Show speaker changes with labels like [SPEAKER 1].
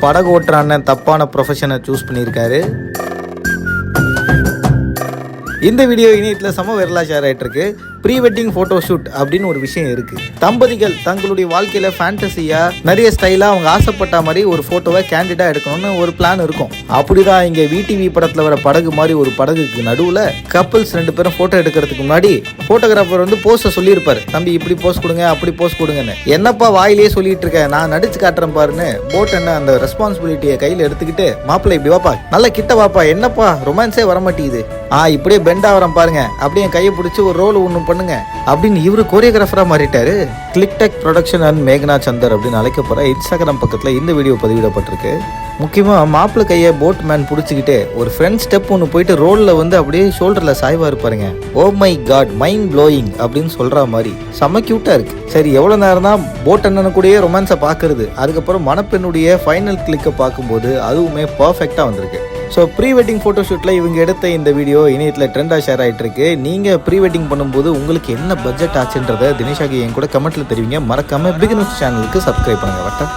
[SPEAKER 1] படகு ஓட்டுற அண்ணன் தப்பான ப்ரொஃபஷனை சூஸ் பண்ணியிருக்காரு. இந்த வீடியோ இணையத்தில் சம வைரலாக ஷேர் ஆகிட்டு இருக்கு. ப்ரீ வெட்டிங் ஃபோட்டோ ஷூட் அப்படின்னு ஒரு விஷயம் இருக்குது. தம்பதிகள் தங்களுடைய வாழ்க்கையில் ஃபேண்டசியாக நிறைய ஸ்டைலாக அவங்க ஆசைப்பட்ட மாதிரி ஒரு ஃபோட்டோவை கேண்டிடாக எடுக்கணும்னு ஒரு பிளான் இருக்கும். அப்படிதான் இங்கே விடிவி படத்தில் வர படகு மாதிரி ஒரு படகுக்கு நடுவில் கப்பிள்ஸ் 2 பேரும் ஃபோட்டோ எடுக்கிறதுக்கு முன்னாடி ஃபோட்டோகிராஃபர் வந்து போஸ்ட்டை சொல்லியிருப்பார். தம்பி இப்படி போஸ்ட் கொடுங்க, அப்படி போஸ்ட் கொடுங்கன்னு. என்னப்பா வாயிலேயே சொல்லிட்டு இருக்கேன், நான் நடிச்சு காட்டுறேன் பாருன்னு போட் என்ன அந்த ரெஸ்பான்சிபிலிட்டியை கையில் எடுத்துக்கிட்டு, மாப்பிள்ளை இப்படி வாப்பா, நல்ல கிட்ட வாப்பா, என்னப்பா ரொமான்ஸே வர மாட்டேங்குது, இப்படியே பெண்டா வரேன் பாருங்க, அப்படியே கையை பிடிச்சி ஒரு ரோல் ஒன்று பண்ணுங்க அப்படின்னு இவரு கோரியோகிராஃபரா மாறிட்டாரு. கிளிக்டெக் ப்ரொடக்ஷன் அண்ட் மேகனா சந்தர் அப்படின்னு அழைக்கப்படுற இன்ஸ்டாகிராம் பக்கத்தில் இந்த வீடியோ பதிவிடப்பட்டிருக்கு. முக்கியமாக மாப்பிள்ளை கையை போட் மேன் பிடிச்சிக்கிட்டு ஒரு ஃப்ரெண்ட் ஸ்டெப் ஒன்று போயிட்டு ரோலில் வந்து அப்படியே ஷோல்டரில் சாய்வா இருப்பாருங்க. Oh my God, mind blowing அப்படின்னு சொல்கிற மாதிரி செம்ம க்யூட்டாக இருக்குது. சரி, எவ்வளோ நேரம் தான் போட் அண்ணனு கூடயே ரொமான்ஸை பார்க்குறது, அதுக்கப்புறம் மணப்பெண்ணுடைய ஃபைனல் கிளிக்கை பார்க்கும்போது அதுவுமே பர்ஃபெக்டாக வந்திருக்கு. ஸோ ப்ரீ வெட்டிங் ஃபோட்டோ ஷூட்டில் இவங்க எடுத்த இந்த வீடியோ இணையத்தில் ட்ரெண்டாக ஷேர் ஆகிட்டு இருக்கு. நீங்கள் ப்ரீ வெட்டிங் பண்ணும்போது உங்களுக்கு என்ன பட்ஜெட் ஆச்சுன்றதை தினேஷாகி என் கூட கமெண்ட்டில் தெரிவிங்க. மறக்காமல் பிக் நியூஸ் சேனலுக்கு சப்ஸ்கிரைப் பண்ணுங்கள். வட்டம்.